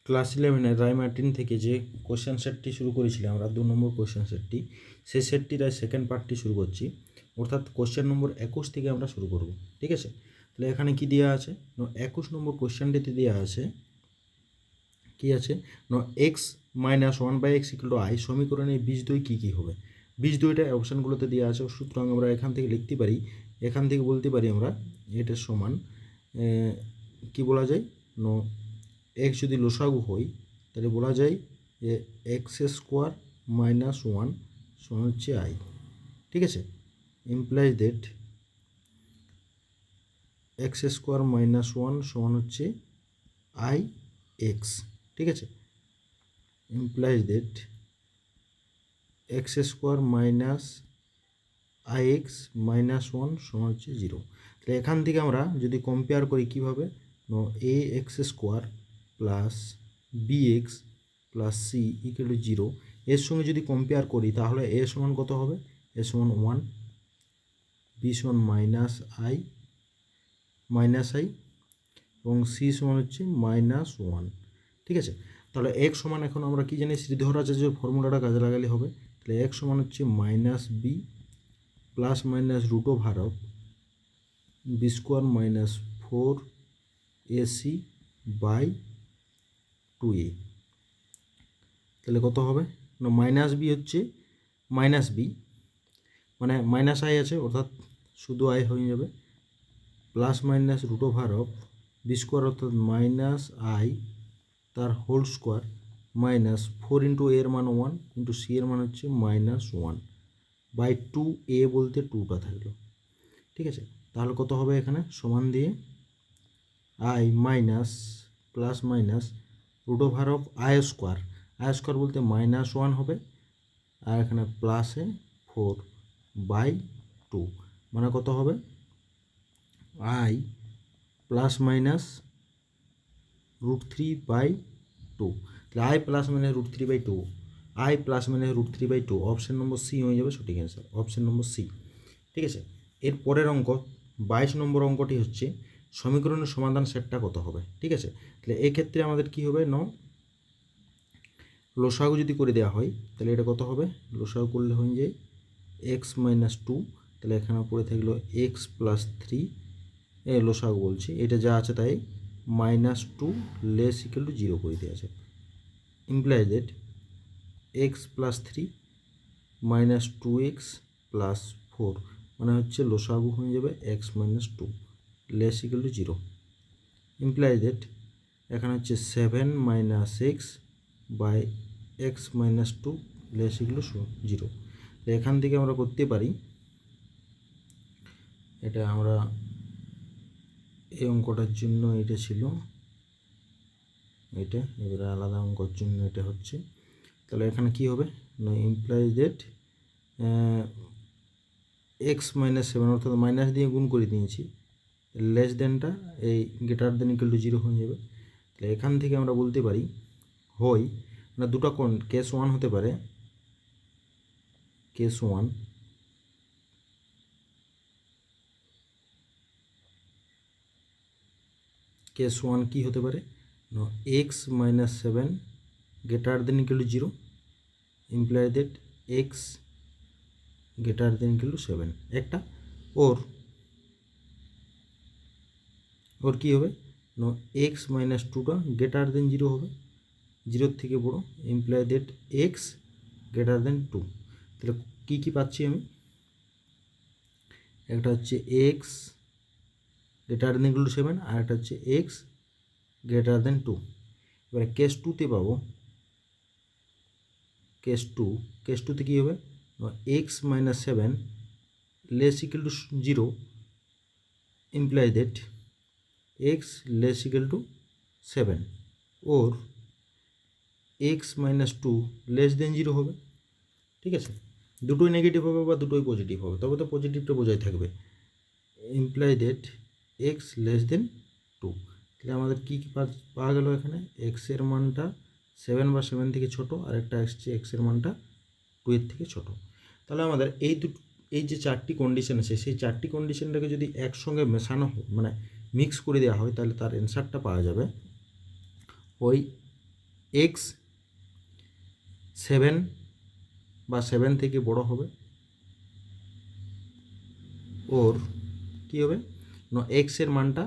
Class 11-এর Ray Martin থেকে যে question সেটটি শুরু করেছিলাম আমরা 2 নম্বর কোশ্চেন সেটটি, সেই সেটটির সেকেন্ড পার্টটি শুরু করছি, অর্থাৎ কোশ্চেন নম্বর 21 থেকে আমরা শুরু করব। ঠিক আছে, তাহলে এখানে কি দেওয়া আছে? 21 নম্বর কোশ্চেনটিতে দেওয়া আছে কি আছে? এক্স মাইনাস 1/x = i সমীকরণের বীজদ্বয় কী কী হবে? বীজদ্বয়টা অপশানগুলোতে দেওয়া আছে, সুতরাং আমরা এখান থেকে লিখতে পারি, এখান থেকে বলতে পারি আমরা এটা সমান কি বলা যায়? এক্স যদি লসাগু হয় তাহলে বলা যায় যে x² - 1 সমান হচ্ছে i। ঠিক আছে, ইমপ্লাইজ দ্যাট x² - 1 সমান হচ্ছে ix। ঠিক আছে, ইমপ্লাইজ দ্যাট x² - ix - 1 সমান হচ্ছে 0। তাহলে এখান থেকে আমরা যদি কম্পেয়ার করি কীভাবে, ax² plus bx plus c = 0, এর সঙ্গে যদি কম্পেয়ার করি তাহলে a সমান কত হবে? a সমান 1, b সমান -i এবং c সমান হচ্ছে -1। ঠিক আছে, তাহলে x সমান এখন আমরা কি জানি? শ্রীধরাচার্যের ফর্মুলাটা কাজে লাগালে হবে। তাহলে x সমান হচ্ছে -b plus minus √(b² - 4ac/2a। তাহলে কত হবে? -b হচ্ছে -b মানে -i আছে, অর্থাৎ শুধু i হয়ে যাবে, প্লাস মাইনাস √(b² অর্থাৎ -i তার হোল স্কোয়ার মাইনাস 4 × a এর মান 1 × c এর মান হচ্ছে -1/2a বলতে 2টা থাকলো। ঠিক আছে, তাহলে কত হবে? এখানে সমান দিয়ে i minus plus minus √(i² বলতে -1 হবে, আর এখানে প্লাসে 4/2 মানে কত হবে? i plus minus √3/2। তাহলে i plus minus √3/2, i plus minus √3/2, option number C হয়ে যাবে সঠিক অ্যান্সার, অপশান নম্বর সি। ঠিক আছে, এর পরের অঙ্ক 22 নম্বর অঙ্কটি হচ্ছে সমীকরণের সমাধান সেটটা কত হবে? ঠিক আছে, তাহলে এক্ষেত্রে আমাদের কি হবে? লসাগু যদি করে দেওয়া হয় তাহলে এটা কত হবে? লসাগু করলে হয়ে যায় x - 2, তাহলে এখানে পড়ে থাকলো x + 3, লসাগু বলছি, এটা যা আছে তাই -2 ≤ 0 করে দেওয়া আছে। ইমপ্লাইজ দ্যাট x + 3 - 2x + 4 মানে হচ্ছে লসাগু হয়ে যাবে x - 2 ≤ 0। ইমপ্লাইজ দ্যাট এখানে হচ্ছে 7 - x/x - 2 ≤ 0। এখান থেকে আমরা করতে পারি, এটা আমরা এই অঙ্কটার জন্য এটা ছিল এটা, এবারে আলাদা অঙ্কর জন্য এটা হচ্ছে। তাহলে এখানে কি হবে? ইমপ্লাইজ দ্যাট x - 7 অর্থাৎ মাইনাস দিয়ে গুণ করে দিয়েছি, লেস দেনটা এই গ্রেটার দেন = 0 হয়ে যাবে। তাহলে এখান থেকে আমরা বলতে পারি হয় দুটো কেস 1 হতে পারে, কেস 1 কি হতে পারে? x - 7 greater than = 0, imply that x greater than = 7 একটা, ওর কি হবে? x - 2টা গ্রেটার দেন 0 হবে, 0-র থেকে বড়, imply that x greater than 2। তাহলে কী কী পাচ্ছি আমি? একটা হচ্ছে x গ্রেটার দেন = 7, আর একটা হচ্ছে x গ্রেটার দেন 2। এবারে কেস 2তে পাবো, কেস 2তে কী হবে? x - 7 ≤ 0, imply that x ≤ 7 or x - 2 <0 হবে। ঠিক আছে, দুটোই নেগেটিভ হবে বা দুটোই পজিটিভ হবে, তবে তো পজিটিভটা বোঝাই থাকবে। Imply that x <2। তাহলে আমাদের কী কী পাওয়া গেল? এখানে এক্সের মানটা 7 বা 7 থেকে ছোটো, আর একটা আসছে এক্সের মানটা 2-এর থেকে ছোটো। তাহলে আমাদের এই যে 4টি কন্ডিশন আছে, সেই 4টি কন্ডিশনটাকে যদি একসঙ্গে মেশানো হয়, মানে মিক্স করে দেওয়া হয়, তাহলে তার অ্যান্সারটা পাওয়া যাবে ওই এক্স 7 বা 7 থেকে বড় হবে, ওর কী হবে না এক্সের মানটা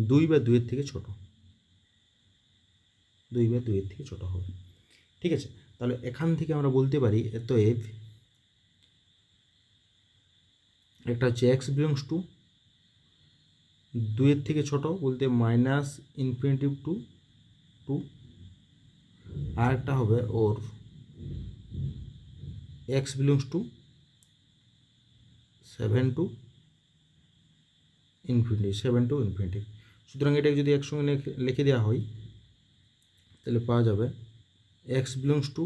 2 বা 2 থেকে ছোট, 2 বা 2 থেকে ছোট হবে। ঠিক আছে, তাহলে এখান থেকে আমরা বলতে পারি অতএব একটা হচ্ছে এক্স বিলংস টু 2 থেকে ছোট বলতে মাইনাস ইনফিনিটিভ টু 2, আর একটা হবে ওর X belongs to 7 to infinity, 7 to infinity. সুতরাং এটাকে যদি একসঙ্গে লিখে দেওয়া হয় তাহলে পাওয়া যাবে x belongs two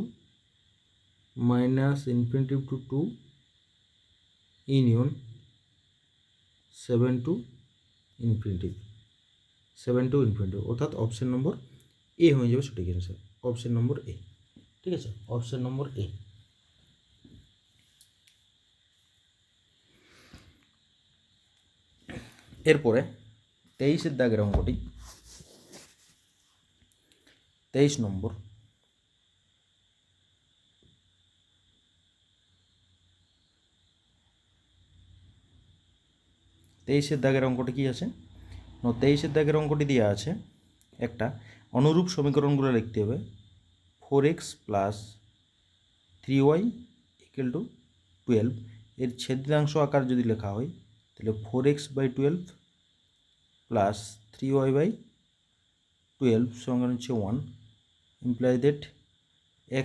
minus infinitive to 2 union 7 to infinity, 7 to infinity, অর্থাৎ অপশন নম্বর এ হয়ে যাবে সঠিক অ্যান্সার, অপশন নম্বর এ। ঠিক আছে, অপশন নম্বর এ। এরপরে 23 দাগের অঙ্কটি, 23 নম্বর। তেইশের দাগের অঙ্কটি কী আছে? 23 দাগের অঙ্কটি দেওয়া আছে একটা অনুরূপ সমীকরণগুলো লিখতে হবে। 4x plus 3y equal to 12 এর ছেদ্রাংশ আকার যদি লেখা হয় তাহলে 4x by 12 plus 3y by 12 সমান হচ্ছে 1, imply that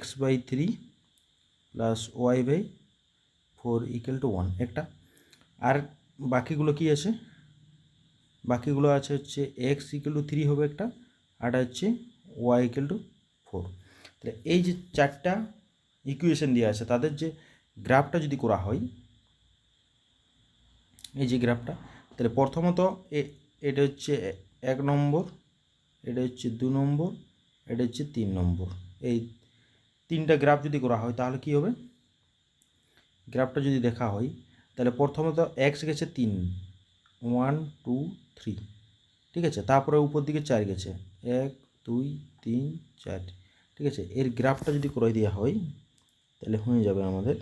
x by 3 plus y by 4 equal to 1 একটা। আর বাকিগুলো কি আছে? বাকিগুলো আছে হচ্ছে এক্স ইকুয়াল টু 3 হবে একটা, আর হচ্ছে ওয়াই ইকুয়াল টু 4। তাহলে এই যে চারটা ইকুয়েশন দেওয়া আছে তাদের যে গ্রাফটা যদি করা হয়, এই যে গ্রাফটা, তাহলে প্রথমত এটা হচ্ছে 1 নম্বর, এটা হচ্ছে 2 নম্বর, এটা হচ্ছে 3 নম্বর। এই তিনটা গ্রাফ যদি করা হয় তাহলে কি হবে? গ্রাফটা যদি দেখা হয় তাহলে প্রথমত এক্স গেছে 3, 1 2 3, ঠিক আছে, তারপরে উপর দিকে 4 গেছে 1 2 3 4, ঠিক আছে। এর গ্রাফটা যদি করে দেওয়া হয় তাহলে হয়ে যাবে আমাদের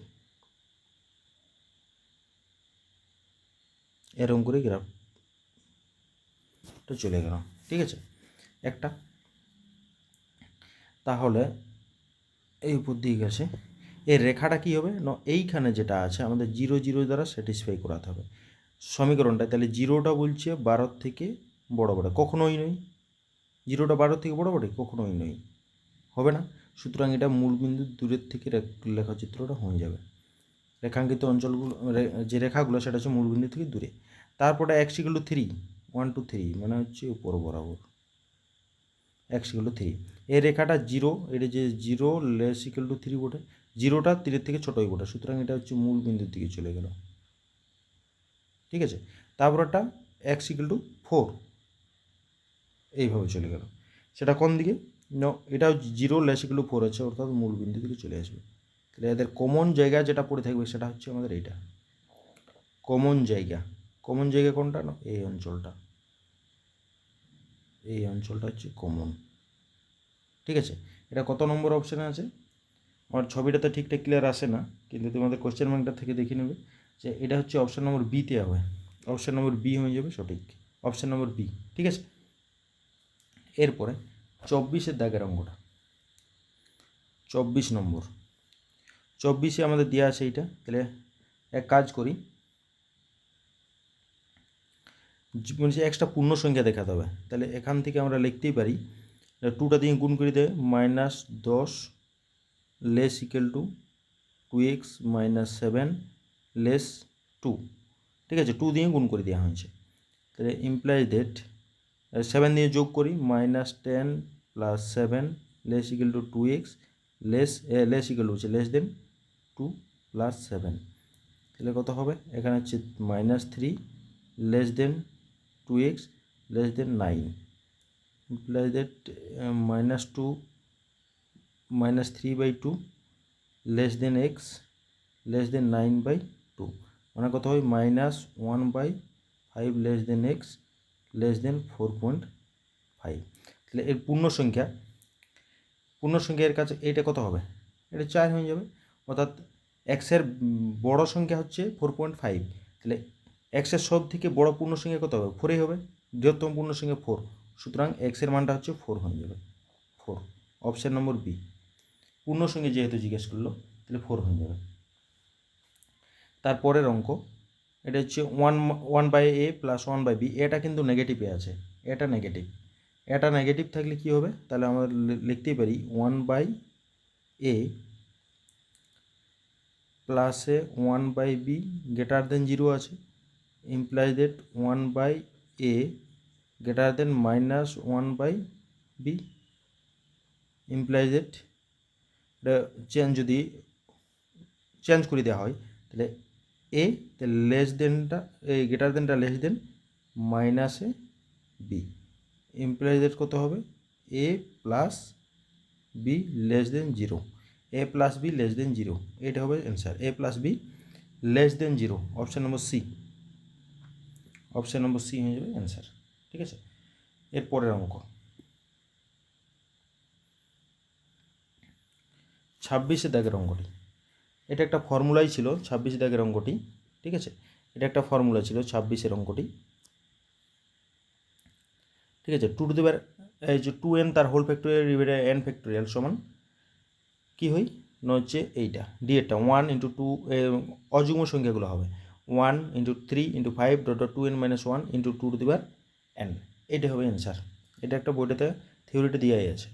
এরকম করে গ্রাফটা চলে গেল, ঠিক আছে একটা। তাহলে এই উপর দিকে গেছে, এর রেখাটা কী হবে না এইখানে যেটা আছে আমাদের 0 0 দ্বারা স্যাটিসফাই করাতে হবে সমীকরণটা। তাহলে 0টা বলছে 12 থেকে বড় বড়, কখনোই নয়। 0টা 12 থেকে বড় বড় কখনোই নয়, হবে না। সুতরাং এটা মূলবিন্দু দূরের থেকে লেখচিত্রটা হয়ে যাবে। রেখাঙ্কিত অঞ্চলগুলো যে রেখাগুলো সেটা হচ্ছে মূলবিন্দু থেকে দূরে। তারপরে x ইকুয়াল টু 3, 1 2 3 মানে হচ্ছে উপর বরাবর x ইকুয়াল টু 3। এই রেখাটা 0, এটা যে 0 লেস ইকুয়াল টু 3 বটে, 0টা 3 থেকে ছোটোই বটে, সুতরাং এটা হচ্ছে মূল বিন্দুর দিকে চলে গেল, ঠিক আছে। তারপরটা x ইকুয়াল টু 4 এইভাবে চলে গেল, সেটা কোন দিকে? এটাও 0 লেস ইকুয়াল টু 4 আছে, অর্থাৎ মূল বিন্দু দিকে চলে আসবে। তাহলে এদের কমন জায়গা যেটা পড়ে থাকবে সেটা হচ্ছে আমাদের এইটা কমন জায়গা। কমন জায়গা কোনটা? না এই অঞ্চলটা, এই অঞ্চলটা হচ্ছে কমন, ঠিক আছে। এটা কত নম্বর অপশানে আছে? আমার ছবিটাতে ঠিকঠাক ক্লিয়ার আসে না, কিন্তু তোমাদের কোশ্চেন ব্যাংকটা থেকে দেখে নেবে যে এটা হচ্ছে অপশান নম্বর বিতে হবে, অপশান নম্বর বি হয়ে যাবে সঠিক, অপশান নম্বর বি, ঠিক আছে। এরপরে 24 দাগের অঙ্কটা, 24 নম্বর। 24 আমাদের দেওয়া আছে এইটা। তাহলে এক কাজ করি, বলছি একটা পূর্ণ সংখ্যা দেখাতে হবে। তাহলে এখান থেকে আমরা লিখতেই পারি 2টা দিয়ে গুণ করে দেয় -10 less equal to 2x - 7 less 2, ঠিক আছে। 2 দিয়ে গুণ করে দেওয়া হয়েছে, তাহলে ইমপ্লাই দ্যাট 7 দিয়ে যোগ করি -10 + 7 less equal to 2x less equal to হচ্ছে লেস দেন 2 + 7, তাহলে কত হবে? এখানে হচ্ছে -3 less than 2x less than 9, imply that -2 -3/2 less than x less than 9/2, মানে কত হয়? -1/5 less than x less than 4.5। তাহলে এর পূর্ণ সংখ্যা পূর্ণ সংখ্যা এর কাছে এইটা কত হবে, এটা 4 হয়ে যাবে। অর্থাৎ এক্সের বড় সংখ্যা হচ্ছে 4.5, তাহলে এক্সের সব থেকে বড় পূর্ণ সংখ্যা কত হবে, 4ই হবে। বৃহত্তম পূর্ণ সংখ্যা 4, সুতরাং এক্সের মানটা হচ্ছে 4 হয়ে যাবে, 4। অপশান নম্বর বি, পূর্ণ সংখ্যা যেহেতু জিজ্ঞেস করলো তাহলে 4 হয়ে যাবে। তারপরের অঙ্ক, এটা হচ্ছে 1/a + 1/b, এটা কিন্তু নেগেটিভে আছে, এটা নেগেটিভ। এটা নেগেটিভ থাকলে কি হবে, তাহলে আমরা লিখতেই পারি 1/a + 1/b গ্রেটার দেন 0 আছে, implies that 1/a greater than -1/b, implies that এটা যদি চেঞ্জ করে দেওয়া হয় তাহলে এ, তাহলে লেস দেনটা এই গ্রেটার দেনটা less than -b, implies that কত হবে, a + b less than 0, a + b less than 0, এটা হবে answer, a + b less than 0, option number C, option number C হয়ে যাবে অ্যান্সার। ঠিক আছে, এরপরের অঙ্ক 26 দাগের অঙ্কটি, এটা একটা ফর্মুলাই ছিল 26 দাগের অঙ্কটি। ঠিক আছে, এটা একটা ফর্মুলা ছিল 26-এর অঙ্কটি। ঠিক আছে, এই যে 2n তার whole factorial divided n factorial সমান কী হয় না হচ্ছে এইটা ডিএটা 1 × 2, অযুগ্ম সংখ্যাগুলো হবে 1 × 3 × 5 2n - 1 × 2n, এটা হবে অ্যান্সার। এটা একটা বইটাতে থিওরিটা দেওয়াই আছে।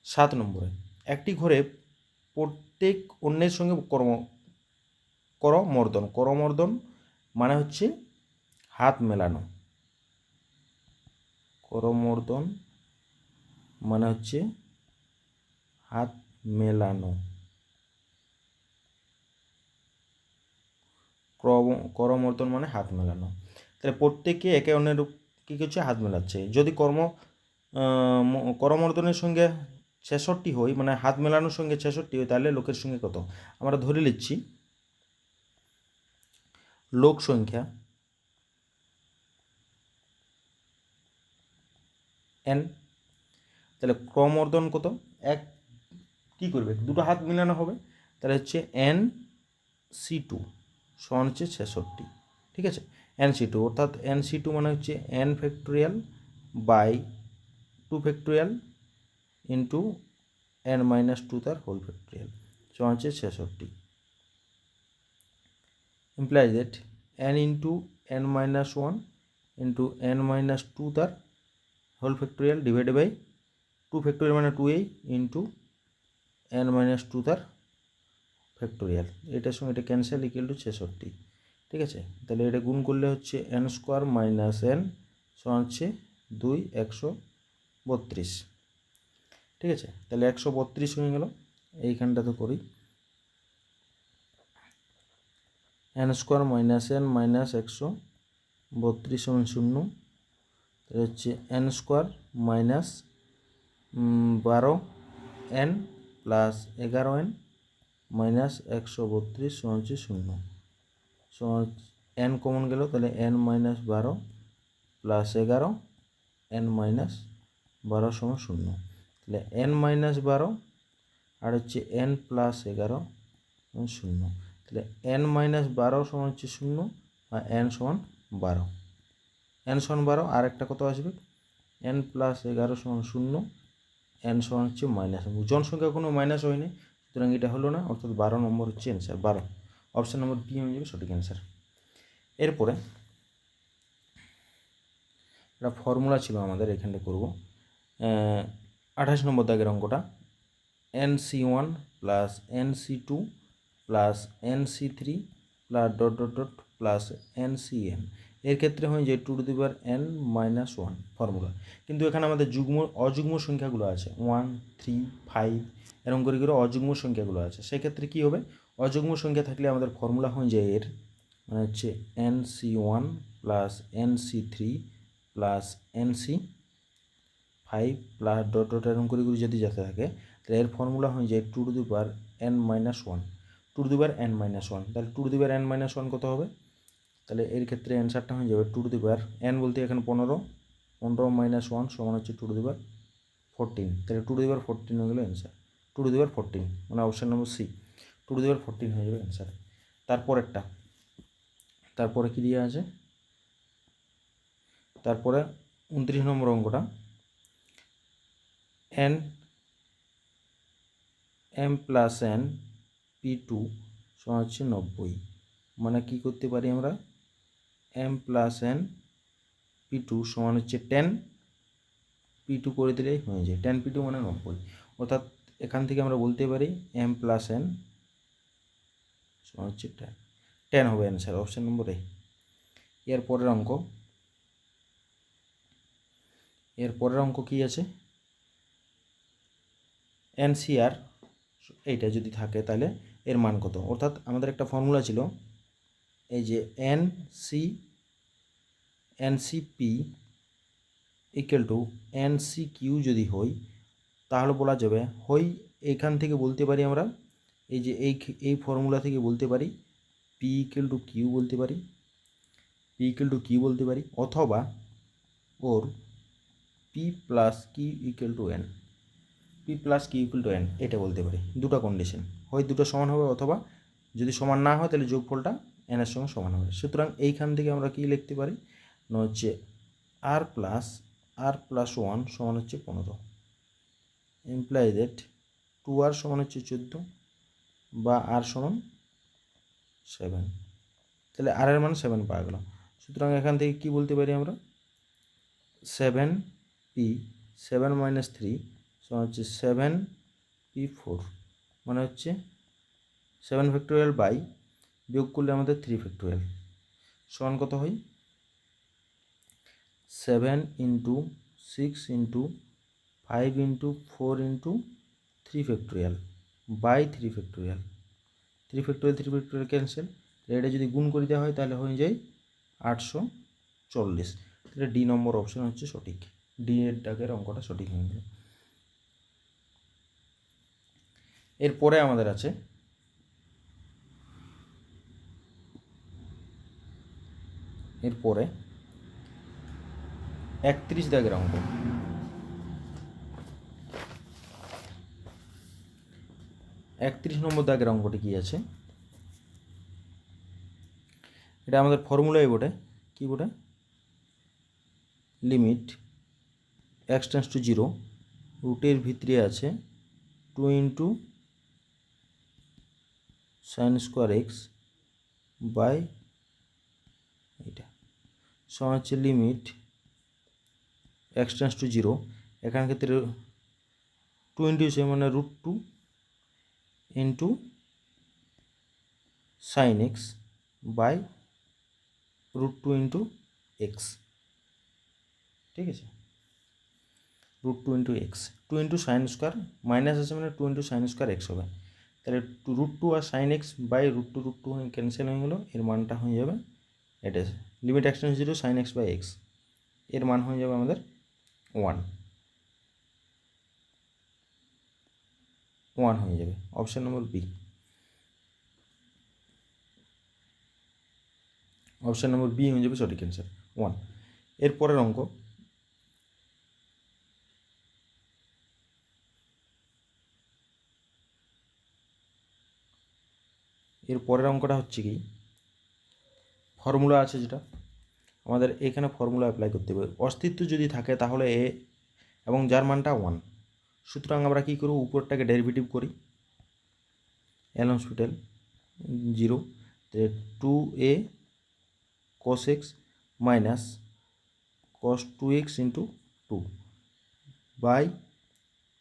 7 নম্বরে, একটি ঘরে প্রত্যেক অন্যের সঙ্গে করমর্দন মানে হচ্ছে হাত মেলানো, করমর্দন মানে হচ্ছে হাত মেলানো, করমর্দন মানে হাত মেলানো। তাহলে প্রত্যেকে একে অন্যের কী করছে, হাত মেলাচ্ছে। যদি করমর্দনের সঙ্গে 66 হয়, মানে হাত মেলানোর সঙ্গে 66 হয়, তাহলে লোকের সঙ্গে কত, আমরা ধরে নিচ্ছি লোক সংখ্যা n, তাহলে ক্রমর্দন কত, এক কী করবে, দুটো হাত মেলানো হবে, তাহলে হচ্ছে nc2 সমান হচ্ছে 66। ঠিক আছে, nc2 অর্থাৎ nc2 মানে হচ্ছে n factorial by 2 factorial into n - 2 তার হোল ফ্যাক্টোরিয়াল সমান হচ্ছে 66, implies that n × n - 1 into n - 2 তার whole factorial divided by 2 factorial মানে 2a ইন্টু n - 2 তার ফ্যাক্টোরিয়াল, এটার সঙ্গে এটা ক্যান্সেল, ইকুয়াল টু 66। ঠিক আছে, তাহলে এটা গুণ করলে হচ্ছে n² - n সমান হচ্ছে 2, 132। ঠিক আছে, তাহলে 132 হয়ে গেল, এইখানটা তো করি n² - n - 132 সমান 0, তাহলে হচ্ছে n² - 12n + 11n - 132 সমান হচ্ছে 0, সমান n কমন গেল, তাহলে n - 12 + 11 n - 12 সমান 0, তাহলে n - 12 আর হচ্ছে n + 11 0, তাহলে n - 12 সমান হচ্ছে 0 আর n সমান 12, n সমান 12 আর একটা কত আসবে, n + 11 সমান 0, n সমান হচ্ছে মাইনাস, জনসংখ্যা কোনো মাইনাস হয়নি, সুতরাং এটা হলো না, অর্থাৎ 12 নম্বর হচ্ছে অ্যান্সার, 12, অপশান নম্বর বি হয়ে যাবে সঠিক অ্যান্সার। এরপরে একটা ফর্মুলা ছিল আমাদের, এখানটা করব 28 নম্বর দাগের অঙ্কটা, nc1 + nc2 + nc3 + ... +ncn, এর ক্ষেত্রে হয় যে 2n - 1 ফর্মুলা, কিন্তু এখানে আমাদের অযুগ্ম সংখ্যাগুলো আছে 1, 3, 5 এরকম করে অযুগ্ম সংখ্যাগুলো আছে, সেক্ষেত্রে কী হবে, অযুগ্ম সংখ্যা থাকলে আমাদের ফর্মুলা হয় যে এর মানে হচ্ছে nc1 + nc3 + nc5 এরকম করে যদি যেতে থাকে, তাহলে এর ফর্মুলা হয় যে 2n - 1, 2n - 1, তাহলে 2n - 1 কত হবে, তাহলে এর ক্ষেত্রে অ্যান্সারটা হয়ে যাবে 2n বলতে এখানে 15 - 1 সমান হচ্ছে 2n 14, তাহলে 2^14 হয়ে গেল অ্যান্সার। 2^14 মানে অপশান নম্বর সি, 2^14 হয়ে যাবে অ্যান্সার। তারপরে কী দেওয়া আছে, তারপরে 29 নম্বর অঙ্কটা, m + n p2 সমান হচ্ছে 90, মানে কী করতে পারি আমরা, m + n p2 সমান হচ্ছে 10, p2 করে দিলেই হয়ে যায়, 10 p2 মানে 90, অর্থাৎ এখান থেকে আমরা বলতে পারি m + n সমান হচ্ছে 10 হবে অ্যান্সার, অপশান নম্বর এ। এর পরের অঙ্ক কী আছে, NCR এইটা যদি থাকে তাহলে এর মান কত, অর্থাৎ আমাদের একটা ফর্মুলা ছিল, এই যে NCP = NCQ যদি হয়, তাহলে বলা যাবে এইখান থেকে বলতে পারি আমরা, এই যে এই ফর্মুলা থেকে বলতে পারি P = Q বলতে পারি, অথবা ওর P + Q = N, P + Q = N এটা বলতে পারি। দুটো কন্ডিশন, দুটো সমান হবে, অথবা যদি সমান না হয় তাহলে যোগফলটা n এর সঙ্গে সমান হবে। সুতরাং এইখান থেকে আমরা কি লিখতে পারি না, হচ্ছে r + 1 সমান হচ্ছে 15, ইমপ্লাই দ্যাট 2r সমান হচ্ছে 14 বা r সমান 7, তাহলে r এর মান 7 পাওয়া গেল। সুতরাং এখান থেকে কি বলতে পারি আমরা, 7p 7 - 3 সমান হচ্ছে 7p4, মানে হচ্ছে 7 ফ্যাক্টোরিয়াল বাই বিয়োগ করলে আমাদের 3 ফ্যাক্টোরিয়াল সমান কত হয়, 7 × 6 × 5 × 4 × 3 factorial by 3 factorial, 3 factorial cancel, এটা যদি গুণ করে দেওয়া হয় তাহলে হয়ে যায় 840, তাহলে ডি নম্বর অপশান হচ্ছে সঠিক, ডি এর দাগের অঙ্কটা সঠিক হয়ে গেল। এরপরে আমাদের আছে এরপরে 31 দাগের অঙ্ক। 31 নম্বর দাগের অঙ্কটি কী আছে, এটা আমাদের ফর্মুলাই বটে, কী বটে, লিমিট x → 0, রুটের ভিতরে আছে 2 × sin² x বাই এটা সমান হচ্ছে লিমিট x → 0, এখান ক্ষেত্রে 2 × মানে √2 × sin x বাই √2 × x, ঠিক আছে, √2 × x, 2 × sin² মাইনাস আছে মানে 2 × sin² x হবে, তাহলে √2 আর sin x বাই √2 ক্যান্সেল হয়ে গেল, এর মানটা হয়ে যাবে এটা, limit x → 0 sin x by x, এর মান হয়ে যাবে আমাদের 1 হয়ে যাবে, option number B, option number B হয়ে যাবে সঠিক অ্যান্সার 1। এরপরের অঙ্ক, অঙ্কটা হচ্ছে কি, ফর্মুলা আছে যেটা আমাদের এখানে ফর্মুলা অ্যাপ্লাই করতে হবে, অস্তিত্ব যদি থাকে তাহলে এ এবং যার মানটা 1, সুতরাং আমরা কী করব, উপরটাকে ডেরিভেটিভ করি, L Hospital 0, 2a cos x minus cos 2x × 2 by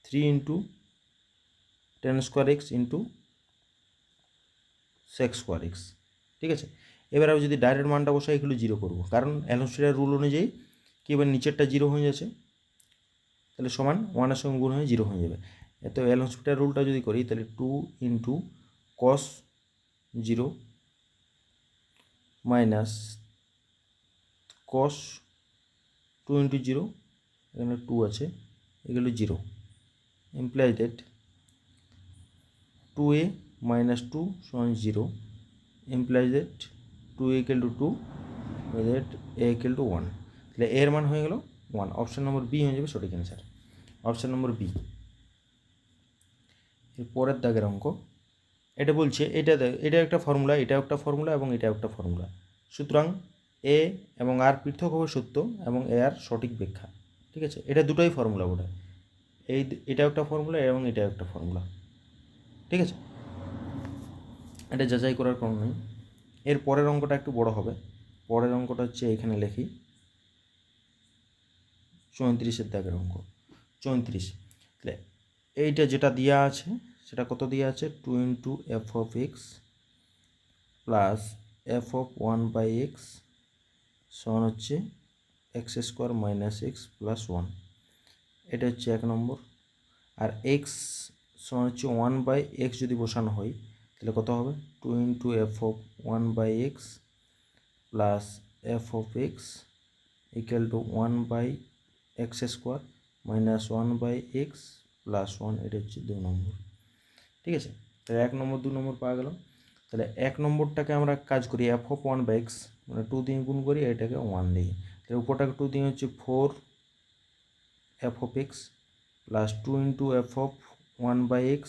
3 × tan² x × sec² x, ঠিক আছে। এবার আমি যদি ডাইরেক্ট মানটা বসাই, এগুলো 0 করবো, কারণ এল হসপিটাল রুল অনুযায়ী কি এবার নিচেরটা 0 হয়ে যাচ্ছে, তাহলে সমান 1 এর সঙ্গে গুণ হয়ে 0 হয়ে যাবে। এত এল হসপিটাল রুলটা যদি করি তাহলে 2 × cos 0 মাইনাস cos 2 × 0, এখানে 2 আছে, এগুলো 0, imply that 2a - 2 = 0, imply that 2a = 2, that a = 1, তাহলে এর মান হয়ে গেল 1, অপশান নম্বর বি হয়ে যাবে সঠিক অ্যান্সার। Option number B. এর পরের দাগের অঙ্ক, এটা বলছে এটা একটা ফর্মুলা, এটাও একটা ফর্মুলা এবং এটাও একটা ফর্মুলা, সুতরাং এ এবং আর পৃথকভাবে সত্য এবং এ আর সঠিক ব্যাখ্যা। ঠিক আছে, এটা দুটোই ফর্মুলা ওটা, এটাও একটা ফর্মুলা এবং এটাও একটা ফর্মুলা। ঠিক আছে, এটা যাচাই করার কোনো নেই। এর পরের অঙ্কটা একটু বড় হবে, পরের অঙ্কটা হচ্ছে এখানে লিখি 34-এর দাগের অঙ্ক। 34, তাহলে এইটা যেটা দেওয়া আছে সেটা কত দেওয়া আছে, 2 into f of x plus f of 1/x সমান হচ্ছে x square minus x plus 1, এটা হচ্ছে 1 নম্বর। আর এক্স সমান হচ্ছে 1/x যদি বসানো হয় তাহলে কত হবে, 2 into f of 1/x plus f of x equal to 1/x square minus 1/x plus 1, এটা হচ্ছে 2 নম্বর। ঠিক আছে, তাহলে 1 নম্বর 2 নম্বর পাওয়া গেল। তাহলে 1 নম্বরটাকে আমরা কাজ করি এফ অফ 1/x, মানে 2 দিয়ে গুণ করি, এটাকে 1 দিয়ে, তাহলে উপরটাকে 2 দিয়ে হচ্ছে 4 f of x plus 2 into f of 1/x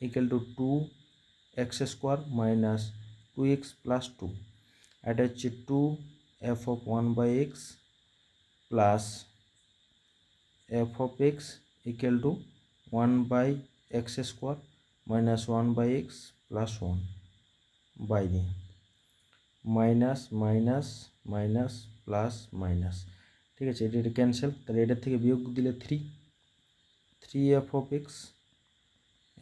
equal to 2x square minus 2x plus 2, এটা হচ্ছে 2 f of 1/x plus f of x equal to 1/x square minus 1/x plus 1 by দিয়ে minus minus minus plus minus. ঠিক আছে, এটা cancel, তাহলে এটার থেকে বিয়োগ দিলে 3 এফ অফ এক্স,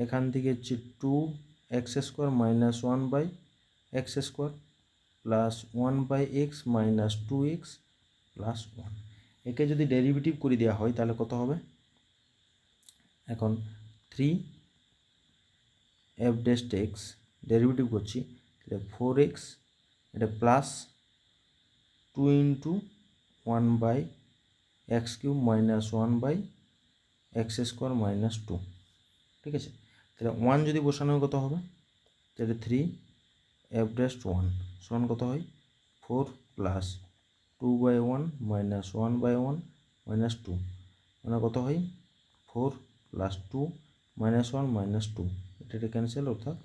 এখান থেকে হচ্ছে 2x square minus 1/x square plus 1/x minus 2x plus 1। একে যদি ডেরিভেটিভ করে দেওয়া হয় তাহলে কত হবে, এখন 3 এফ ড্যাশ এক্স ডেরিভেটিভ করছি, তাহলে 4x, এটা plus 2 into 1/x cube minus 1/x square minus 2। ঠিক আছে, তাহলে 1 যদি বসানো হয় কত হবে, তাহলে 3 এফ ড্যাশ 1 সমান কত হয়, 4 প্লাস 2/1 মাইনাস 1/1 মাইনাস 2, মানে কত হয় 4 প্লাস 2 মাইনাস 1 মাইনাস 2, এটা ক্যান্সেল, অর্থাৎ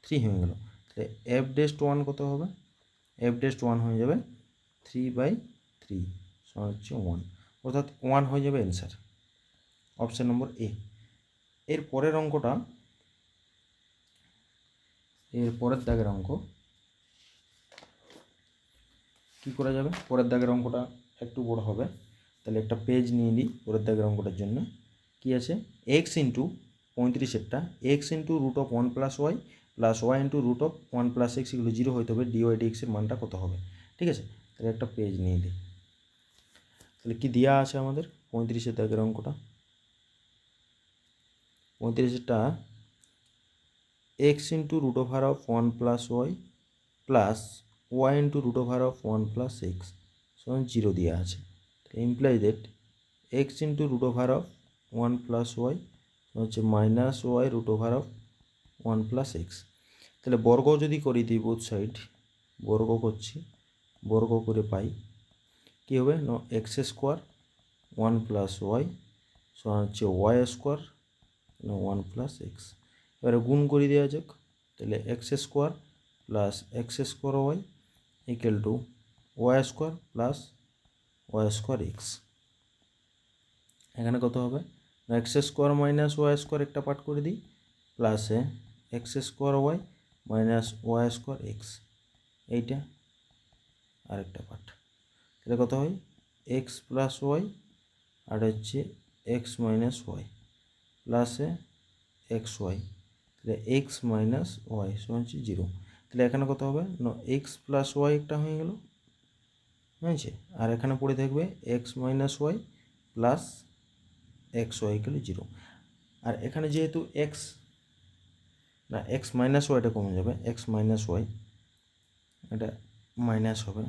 3 হয়ে গেল। তাহলে এফ ড্যাশ 1 কত হবে, এফ ড্যাশ 1 হয়ে যাবে 3/3 সমান হচ্ছে 1, অর্থাৎ 1 হয়ে যাবে অ্যান্সার, অপশান নম্বর এ। এর পরের অঙ্কটা, এর পরের দাগের অঙ্ক কী করা যাবে, পরের দাগের অঙ্কটা একটু বড় হবে, তাহলে একটা পেজ নিয়ে নিই পরের দাগের অঙ্কটার জন্য। কী আছে, এক্স ইন্টু 35-এরটা x into root of 1 plus y plus y into root of 1 plus x, এগুলো 0 হইতে হবে, ডিওয়াই ডিএক্সের মানটা কত হবে। ঠিক আছে, তাহলে একটা পেজ নিয়ে দিই। তাহলে কি দেওয়া আছে আমাদের 35-এর দাগের অঙ্কটা, 35-এরটা x into root over of 1 plus y plus y into root over of 1 plus x সমান 0 দেওয়া আছে। Imply that x into root over of 1 plus y হচ্ছে minus y root over of 1 plus x. তাহলে বর্গ যদি করি দিই both side, বর্গ করছি, বর্গ করে পাই কী হবে, এক্স স্কোয়ার 1 প্লাস ওয়াই সমান হচ্ছে ওয়াই স্কোয়ার 1 প্লাস এক্স। এবারে গুণ করে দেওয়া যাক, তাহলে x square plus x square y equal to y square plus y square x. এখানে কত হবে, x square minus y square একটা পার্ট করে দিই, প্লাসে x square y minus y square x, এইটা আরেকটা পার্ট, তাহলে কত হয় এক্স প্লাস ওয়াই আর হচ্ছে এক্স মাইনাস ওয়াই প্লাসে এক্স ওয়াই, তাহলে এক্স মাইনাস ওয়াই সমান হচ্ছে 0। তাহলে এখানে কত হবে, এক্স প্লাস ওয়াই একটা হয়ে গেল, হয়েছে, আর এখানে পড়ে থাকবে x minus y plus x y equal 0। আর এখানে যেহেতু এক্স না, এক্স মাইনাস ওয়াইটা কমে যাবে, এক্স মাইনাস ওয়াই এটা মাইনাস হবে,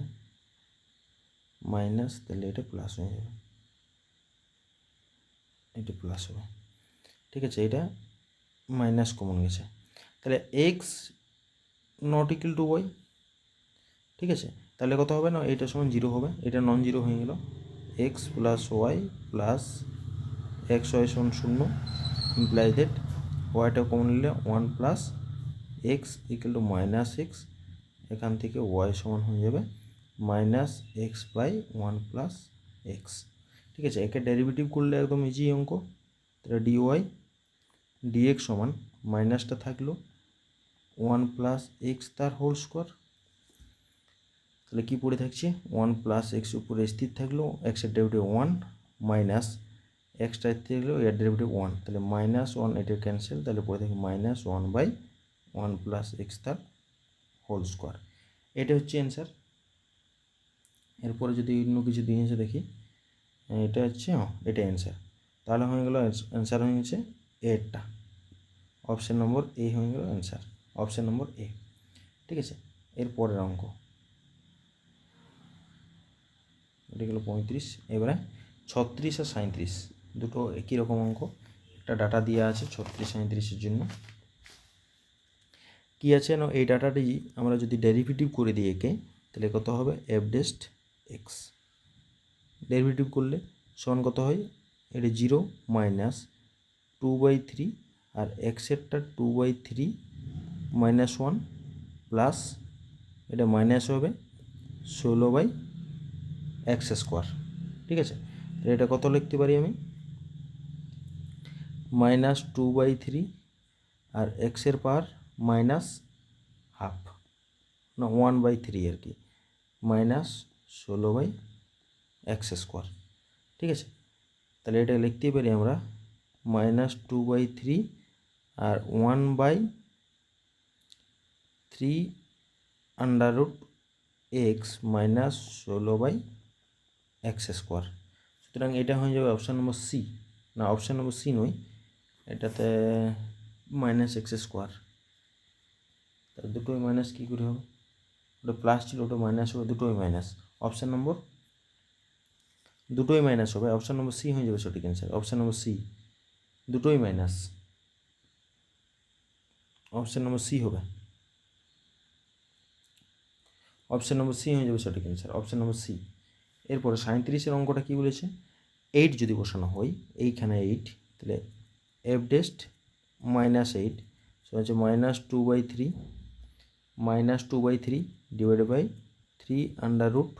মাইনাস, তাহলে এটা প্লাস হয়ে যাবে, এটা প্লাস হবে। ঠিক আছে, এটা মাইনাস কমন গেছে, তাহলে x not equal to y. ঠিক আছে, তাহলে কত হবে না, এটা সমান 0 হবে, এটা নন জিরো হয়ে গেল, x plus y plus x y সমান 0 ইমপ্লাই দ্যাট ওয়াইটা কমন নিলে 1 plus x equal to minus x, এখান থেকে ওয়াই সমান হয়ে যাবে minus x by 1 plus x. ঠিক আছে, একে ডেরিভেটিভ করলে একদম ইজি অঙ্ক। তাহলে ডিওয়াই ডিএক্স সমান মাইনাসটা থাকলো 1 প্লাস এক্স তার হোল স্কোয়ার, তাহলে কী পড়ে থাকছে 1 প্লাস এক্স উপরে স্থির থাকলো, এক্সের ডেরিভেটিভ 1 মাইনাস এক্সটা থাকলো এর ডেরিভেটিভ 1, তাহলে মাইনাস 1 এটা ক্যান্সেল, তাহলে পড়ে থাকে মাইনাস 1 বাই 1 প্লাস এক্স তার হোল স্কোয়ার। এটা হচ্ছে অ্যান্সার। এরপরে যদি অন্য কিছু দিয়েছে দেখি, এটা হচ্ছে এটা অ্যান্সার। তাহলে হয়ে গেল অ্যান্সার হয়ে গেছে এরটা, অপশান নম্বর এ হয়ে গেল অ্যান্সার, অপশান নম্বর এ। ঠিক আছে, এরপরের অঙ্ক এটা গেলো 35। এবারে 36 আর 37 দুটো একই রকম অঙ্ক, একটা ডাটা দেওয়া আছে 36 37-এর জন্য। কী আছে না, এই ডাটাটি আমরা যদি ডেরিভেটিভ করে দিই একে, তাহলে কত হবে এফ ডেস্ট এক্স, ডেরিভেটিভ করলে সমান কত হয়, এটা 0 মাইনাস 2/3 আর এক্সেরটা 2/3 মাইনাস 1 প্লাস এটা মাইনাস হবে 16/x স্কোয়ার। ঠিক আছে, তাহলে এটা কত লিখতে পারি আমি, মাইনাস 2/3 আর এক্সের পাওয়ার মাইনাস হাফ না 1/3 আর কি, মাইনাস 16/x স্কোয়ার। ঠিক আছে, তাহলে এটা লিখতেই পারি আমরা মাইনাস 2/3 আর 1/3 under root x minus 16/x square. সুতরাং এটা হয়ে যাবে অপশান নম্বর সি, না অপশান নম্বর সি নয়, এটাতে মাইনাস এক্স স্কোয়ার, তার দুটোই মাইনাস কী করে হবে, ওটা প্লাস ছিল ওটা মাইনাস হবে, দুটোই মাইনাস, অপশান নম্বর দুটোই মাইনাস হবে, অপশান নম্বর সি হয়ে যাবে সঠিক অ্যান্সার, অপশান নম্বর সি, দুটোই মাইনাস, অপশান নম্বর সি হবে, অপশান নম্বর সি হয়ে যাবে সঠিক অ্যান্সার, অপশান নম্বর সি। এরপরে 37-এর অঙ্কটা কী বলেছে, 8 যদি বসানো হয় এইখানে 8, তাহলে এফ ডেস্ট মাইনাস 8 সো হচ্ছে minus 2/3 divided by 3 under root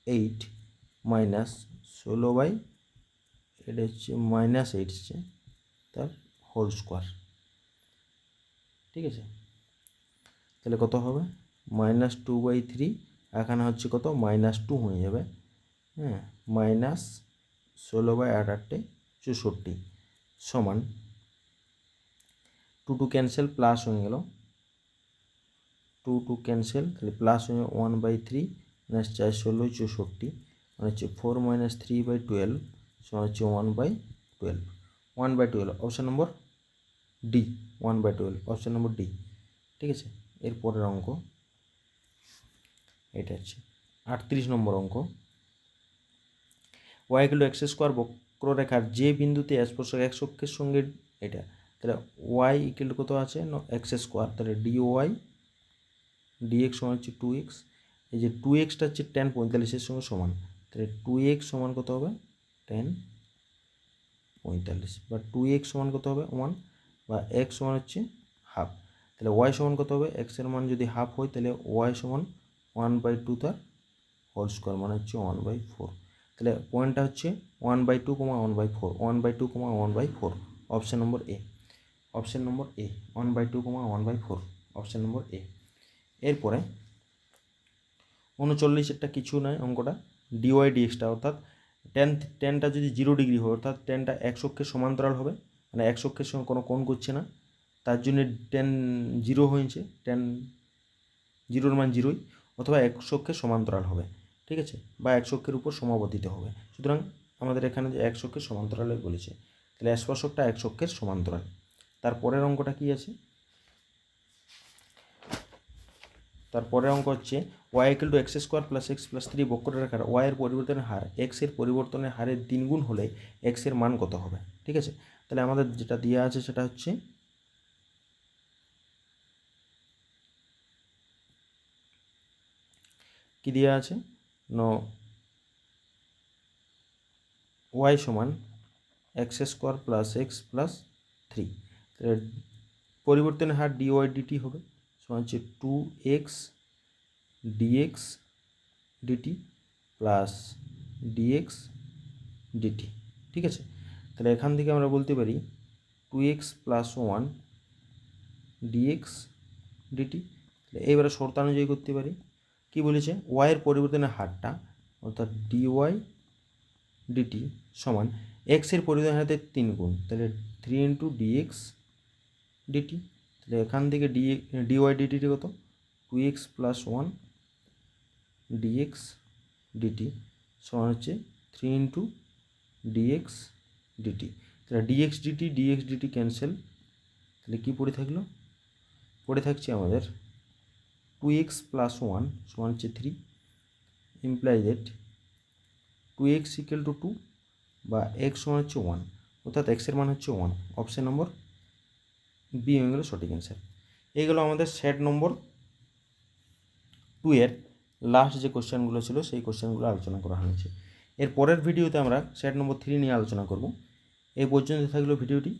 8 minus 16 এটা হচ্ছে মাইনাস 8 হচ্ছে তার হোল স্কোয়ার। ঠিক আছে, তাহলে কত হবে মাইনাস 2/3, এখানে হচ্ছে কত মাইনাস 2 হয়ে যাবে, হ্যাঁ মাইনাস 16/8 সমান 2 ক্যান্সেল প্লাস হয়ে গেল, 2 ক্যান্সেল, তাহলে প্লাস হয়ে 1/3 মাইনাস 4 16 64 মানে হচ্ছে 4 মাইনাস 3/12 সমান হচ্ছে 1/12, 1/12 option number D, 1/12 option number D. ঠিক আছে, এরপরের অঙ্ক এটা হচ্ছে 38 নম্বর অঙ্ক, y equal to x square বক্ররেখার যে বিন্দুতে স্পর্শক এক্স অক্ষের সঙ্গে এটা, তাহলে ওয়াই ইকুয়াল টু কত আছে না এক্স স্কোয়ার, তাহলে ডিওয়াই ডিএক্স সমান হচ্ছে 2x, এই যে 2xটা হচ্ছে tan 45-এর সঙ্গে সমান, তাহলে 2x সমান কত হবে tan 45 বা 2x সমান কত হবে 1 বা x সমান হচ্ছে হাফ, তাহলে y সমান কত হবে, x এর মান যদি হাফ হয় তাহলে y সমান 1/2 তার হোল স্কোয়ার মানে হচ্ছে 1/4, তাহলে পয়েন্টটা হচ্ছে 1/2, 1/4, 1/2, 1/4, অপশান নম্বর এ, অপশান নম্বর এ 1/2, 1/4, অপশান নম্বর এ। এরপরে 39-এরটা কিছু নয় অঙ্কটা, ডিওয়াই ডিএক্সটা অর্থাৎ টেনটা যদি 0 ডিগ্রি হয় অর্থাৎ টেনটা এক্স অক্ষের সমান্তরাল হবে, মানে এক্স অক্ষের সঙ্গে কোনো কোণ করছে না, তার জন্য টেন 0 হয়েছে, টেন 0-এর মান 0ই, অথবা এক্স অক্ষের সমান্তরাল হবে। ঠিক আছে, বা এক্স অক্ষের উপর সমাবর্তিত হবে। সুতরাং আমাদের এখানে যে এক্স অক্ষের সমান্তরালে বলেছে, তাহলে স্পর্শকটা এক্স অক্ষের সমান্তরাল। তারপরের অঙ্কটা কী আছে, তারপরের অঙ্ক হচ্ছে y equal to x square plus x plus 3 বক্ররেখার ওয়াইয়ের পরিবর্তনের হার এক্সের পরিবর্তনের হারের 3 গুণ হলে এক্সের মান কত হবে। ঠিক আছে, তাহলে আমাদের যেটা দেওয়া আছে সেটা হচ্ছে কি দেওয়া আছে ন ওয়াই সমান x square plus x plus 3, তাহলে পরিবর্তনের হার ডিওয়াই ডিটি হবে সমান হচ্ছে 2x dx dt plus dx dt। ঠিক আছে, তাহলে এখান থেকে আমরা বলতে পারি 2x প্লাস 1 dx dt। এইবারে শর্তানুযায়ী করতে পারি, কি বলেছে ওয়াইয়ের পরিবর্তনের হারটা অর্থাৎ ডিওয়াই ডিটি সমান এক্সের পরিবর্তনের হাতে 3 গুণ, তাহলে 3 ইন্টু ডিএক্স ডিটি। তাহলে এখান থেকে ডিওয়াই ডিটিটা কত 2x প্লাস 1 ডিএক্স ডিটি সমান হচ্ছে 3 ইন্টু ডিএক্স ডিটি। তাহলে ডিএক্স ডিটি ক্যান্সেল, তাহলে কী পড়ে থাকলো, পড়ে থাকছে আমাদের 2x প্লাস 1 সমান হচ্ছে 3, imply that 2x equal to 2 বা x সমান হচ্ছে 1, অর্থাৎ এক্সের মান হচ্ছে 1। অপশান নম্বর বি হয়ে গেল সঠিক অ্যান্সার। এইগুলো আমাদের সেট নম্বর 2 এর লাস্ট যে কোশ্চেনগুলো ছিল সেই কোশ্চেনগুলো আলোচনা করা হয়েছে। এর পরের ভিডিওতে আমরা সেট নম্বর 3 নিয়ে আলোচনা করব। এই পর্যন্ত থাকলো ভিডিওটি।